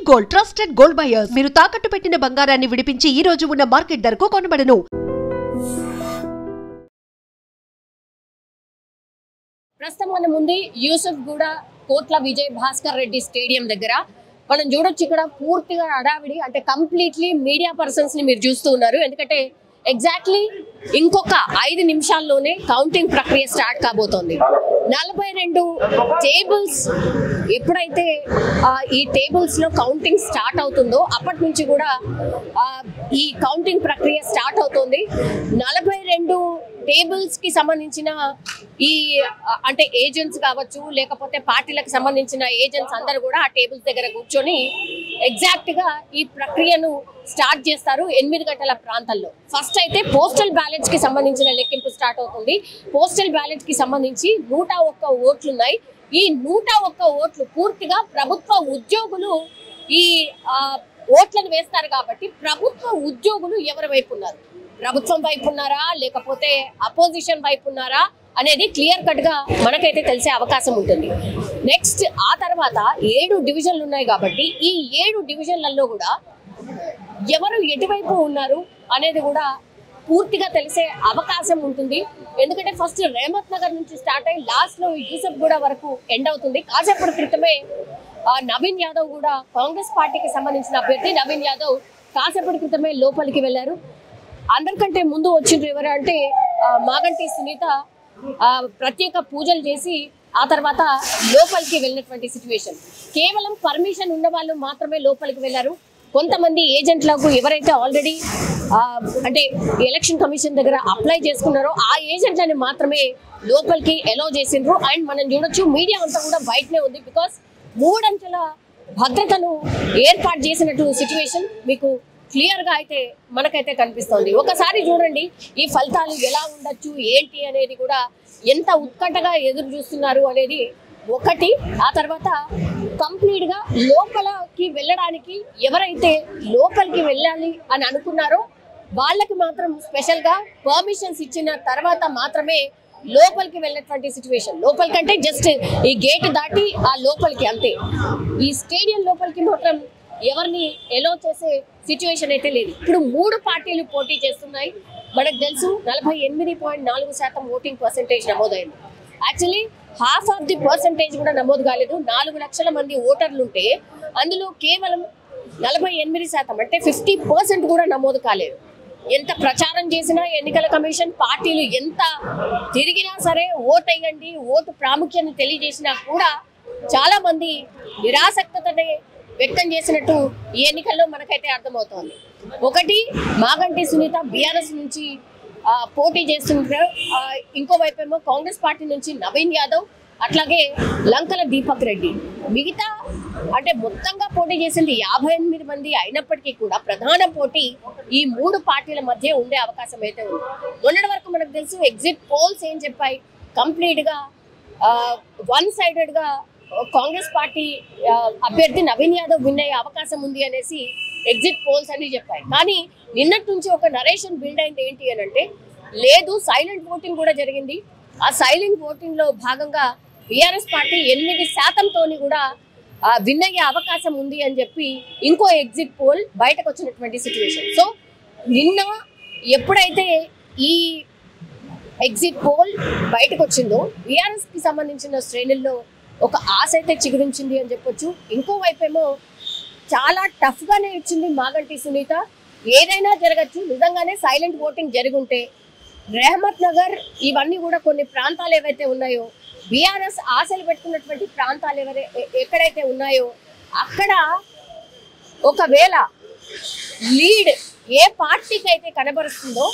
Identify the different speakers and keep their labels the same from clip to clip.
Speaker 1: Gold trusted gold buyers మీరు తాకట్టు పెట్టిన బంగారాన్ని విడిపించి ఈ రోజు ఉన్న మార్కెట్ ధరకు కొనబడను.
Speaker 2: ప్రస్తుతం మన ముందు యూసుఫ్ గూడ కోట్ల విజయ్ భాస్కర్ రెడ్డి స్టేడియం దగ్గర మనం చూడొచ్చు. ఇక్కడ పూర్తిగా హడావిడి, అంటే కంప్లీట్లీ మీడియా పర్సన్స్ ని మీరు చూస్తూ ఉన్నారు. ఎందుకంటే ఎగ్జాక్ట్లీ ఇంకొక 5 నిమిషాల్లోనే కౌంటింగ్ ప్రక్రియ స్టార్ట్ కాబోతోంది. 42 టేబుల్స్ ఎప్పుడైతే ఈ టేబుల్స్ లో కౌంటింగ్ స్టార్ట్ అవుతుందో అప్పటి నుంచి కూడా ఈ కౌంటింగ్ ప్రక్రియ స్టార్ట్ అవుతుంది. 42 టేబుల్స్ కి సంబంధించిన ఈ అంటే ఏజెంట్స్ కావచ్చు, లేకపోతే పార్టీలకు సంబంధించిన ఏజెంట్స్ అందరూ కూడా ఆ టేబుల్స్ దగ్గర కూర్చొని ఎగ్జాక్ట్ గా ఈ ప్రక్రియను స్టార్ట్ చేస్తారు 8 గంటల ప్రాంతాల్లో. ఫస్ట్ అయితే పోస్టల్ బ్యాలెట్స్ కి సంబంధించిన లెక్కింపు స్టార్ట్ అవుతుంది. పోస్టల్ బ్యాలెట్ కి సంబంధించి 101 ఓట్లు ఉన్నాయి. ఈ 101 ఓట్లు పూర్తిగా ప్రభుత్వ ఉద్యోగులు ఈ ఓట్లను వేస్తారు కాబట్టి ప్రభుత్వ ఉద్యోగులు ఎవరి వైపు ఉన్నారు, ప్రభుత్వం వైపు ఉన్నారా లేకపోతే అపోజిషన్ వైపు ఉన్నారా అనేది క్లియర్ కట్ గా మనకైతే తెలిసే అవకాశం ఉంటుంది. నెక్స్ట్ ఆ తర్వాత 7 డివిజన్లు ఉన్నాయి కాబట్టి ఈ 7 డివిజన్లలో కూడా ఎవరు ఎటువైపు ఉన్నారు అనేది కూడా పూర్తిగా తెలిసే అవకాశం ఉంటుంది. ఎందుకంటే ఫస్ట్ రేమత్ నగర్ నుంచి స్టార్ట్ అయ్యి లాస్ట్ లో యూసఫ్ గూడ వరకు ఎండ్ అవుతుంది. కాసేపటి క్రితమే నవీన్ యాదవ్ కూడా కాంగ్రెస్ పార్టీకి సంబంధించిన అభ్యర్థి నవీన్ యాదవ్ కాసేపటి క్రితమే లోపలికి వెళ్లారు. అందరికంటే ముందు వచ్చిండ్రు ఎవరు అంటే మాగంటి సునీత ప్రత్యేక పూజలు చేసి ఆ తర్వాత లోపలికి వెళ్ళినటువంటి సిచ్యువేషన్. కేవలం పర్మిషన్ ఉన్న వాళ్ళు మాత్రమే లోపలికి వెళ్ళారు. కొంతమంది ఏజెంట్లకు ఎవరైతే ఆల్రెడీ అంటే ఎలక్షన్ కమిషన్ దగ్గర అప్లై చేసుకున్నారో ఆ ఏజెంట్లని మాత్రమే లోపలికి అలౌ చేసిండ్రు. అండ్ మనం చూడొచ్చు మీడియా అంతా కూడా బయటనే ఉంది. బికాస్ 3 అంచెల భద్రతను ఏర్పాటు చేసినట్టు సిచ్యువేషన్ మీకు క్లియర్ గా అయితే మనకైతే కనిపిస్తోంది. ఒకసారి చూడండి ఈ ఫలితాలు ఎలా ఉండొచ్చు ఏంటి అనేది కూడా ఎంత ఉత్కంఠగా ఎదురు చూస్తున్నారు అనేది ఒకటి. ఆ తర్వాత కంప్లీట్ గా లోపలికి వెళ్ళడానికి ఎవరైతే లోపలికి వెళ్ళాలి అని అనుకున్నారో వాళ్ళకి మాత్రం స్పెషల్ గా పర్మిషన్స్ ఇచ్చిన తర్వాత మాత్రమే లోపలికి వెళ్ళినటువంటి సిచ్యువేషన్. లోపలికంటే జస్ట్ ఈ గేట్ దాటి ఆ లోపలికి అంతే. ఈ స్టేడియం లోపలికి మాత్రం ఎవరిని ఎలో చేసే సిచ్యువేషన్ అయితే లేదు. ఇప్పుడు 3 పార్టీలు పోటీ చేస్తున్నాయి. మనకు తెలుసు 48.4% ఓటింగ్ పర్సెంటేజ్ నమోదైంది. Actually half of the percentage కూడా నమోదు కాలేదు. 4 లక్షల మంది ఓటర్లు ఉంటే అందులో కేవలం 48% అంటే 50% కూడా నమోదు కాలేదు. ఎంత ప్రచారం చేసినా ఎన్నికల కమిషన్ పార్టీలు ఎంత తిరిగినా సరే ఓటు వేయండి, ఓటు ప్రాముఖ్యతను తెలియజేసినా కూడా చాలా మంది నిరాసక్తతనే వ్యక్తం చేసినట్టు ఈ ఎన్నికల్లో మనకైతే అర్థమవుతోంది. ఒకటి మాగంటి సునీత బీఆర్ఎస్ నుంచి పోటీ చేస్తుంటారు, ఇంకోవైపు ఏమో కాంగ్రెస్ పార్టీ నుంచి నవీన్ యాదవ్, అట్లాగే లంకల దీపక్ రెడ్డి. మిగతా అంటే మొత్తంగా పోటీ చేసింది 58 మంది అయినప్పటికీ కూడా ప్రధాన పోటీ ఈ 3 పార్టీల మధ్య ఉండే అవకాశం అయితే ఉంది. మొన్నటి వరకు మనకు తెలుసు ఎగ్జిట్ పోల్స్ ఏం చెప్పాయి, కంప్లీట్ గా 1 సైడెడ్ గా కాంగ్రెస్ పార్టీ అభ్యర్థి నవీన్ యాదవ్ విన్ అయ్యే అవకాశం ఉంది అనేసి ఎగ్జిట్ పోల్స్ అని చెప్పాయి. కానీ నిన్నటి నుంచి ఒక నరేషన్ బిల్డ్ అయింది ఏంటి అని అంటే లేదు, సైలెంట్ ఓటింగ్ కూడా జరిగింది. ఆ సైలెంట్ ఓటింగ్ లో భాగంగా బీఆర్ఎస్ పార్టీ 8% కూడా విన్ అయ్యే అవకాశం ఉంది అని చెప్పి ఇంకో ఎగ్జిట్ పోల్ బయటకు వచ్చినటువంటి సిచ్యువేషన్. సో నిన్న ఎప్పుడైతే ఈ ఎగ్జిట్ పోల్ బయటకు వచ్చిందో బీఆర్ఎస్ కి సంబంధించిన శ్రేణుల్లో ఒక ఆశ అయితే చిగురించింది అని చెప్పొచ్చు. ఇంకోవైపు ఏమో చాలా టఫ్ గానే ఇచ్చింది మాగంటి సునీత. ఏదైనా జరగచ్చు, నిజంగానే సైలెంట్ ఓటింగ్ జరుగుంటే రెహమత్ నగర్ ఇవన్నీ కూడా కొన్ని ప్రాంతాలు ఏవైతే ఉన్నాయో బీఆర్ఎస్ ఆశలు పెట్టుకున్నటువంటి ప్రాంతాలు ఎక్కడైతే ఉన్నాయో అక్కడ ఒకవేళ లీడ్ ఏ పార్టీకి అయితే కనబరుస్తుందో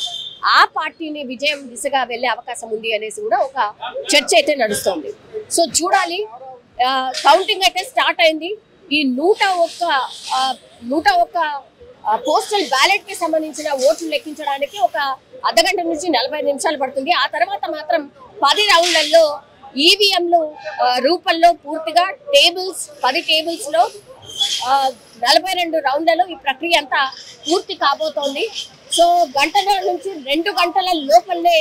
Speaker 2: ఆ పార్టీని విజయం దిశగా వెళ్లే అవకాశం ఉంది అనేసి కూడా ఒక చర్చ అయితే నడుస్తోంది. సో చూడాలి. కౌంటింగ్ అయితే స్టార్ట్ అయింది. ఈ 101 పోస్టల్ బ్యాలెట్ కి సంబంధించిన ఓట్లు లెక్కించడానికి ఒక అర్ధగంట నుంచి 45 నిమిషాలు పడుతుంది. ఆ తర్వాత మాత్రం 10 రౌండ్లలో ఈవీఎంలు రూపంలో పూర్తిగా టేబుల్స్ 10 టేబుల్స్ లో 42 రౌండ్లలో ఈ ప్రక్రియ అంతా పూర్తి కాబోతోంది. సో గంటన్నర నుంచి 2 గంటల లోపలనే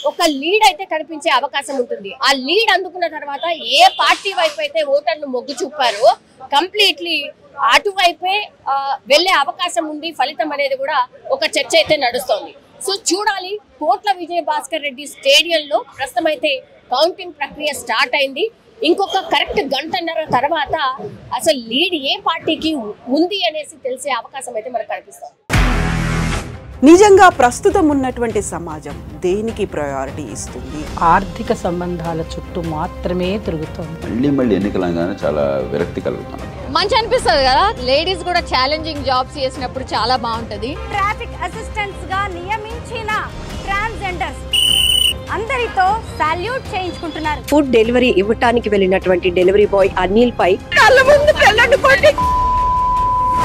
Speaker 2: ఒక లీడ్ అయితే కనిపించే అవకాశం ఉంటుంది. ఆ లీడ్ అందుకున్న తర్వాత ఏ పార్టీ వైపు అయితే ఓటర్లు మొగ్గు చూపారో కంప్లీట్లీ అటువైపే వెళ్లే అవకాశం ఉంది. ఫలితం అనేది కూడా ఒక చర్చ అయితే నడుస్తోంది. సో చూడాలి. కోట్ల విజయభాస్కర్ రెడ్డి స్టేడియంలో ప్రస్తుతం అయితే కౌంటింగ్ ప్రక్రియ స్టార్ట్ అయింది. ఇంకొక కరెక్ట్ గంటన్నర తర్వాత అసలు లీడ్ ఏ పార్టీకి ఉంది అనేసి తెలిసే అవకాశం అయితే మనకు కనిపిస్తుంది.
Speaker 3: నిజంగా ప్రస్తుతం ఉన్నటువంటి సమాజం దేనికి ప్రయారిటీ ఇస్తుంది?
Speaker 4: ఆర్థిక సంబంధాల చుట్టూ మాత్రమే తిరుగుతుంది.
Speaker 5: మళ్ళీ ఎన్నికలంగానే చాలా విరక్తి కలుగుతాను.
Speaker 6: మంచి అనిపిస్తుంది కదా. లేడీస్ కూడా ఛాలెంజింగ్ జాబ్స్ చేసినప్పుడు చాలా బాగుంటది.
Speaker 7: ట్రాఫిక్ అసిస్టెంట్స్ గా నియమించిన ట్రాన్స్జెండర్స్ అందరితో సాల్యూట్ చేయించుకుంటున్నారు.
Speaker 8: ఫుడ్ డెలివరీ ఇవ్వటానికి వెళ్ళినటువంటి డెలివరీ బాయ్ అనిల్ పై కళ్ళ ముందు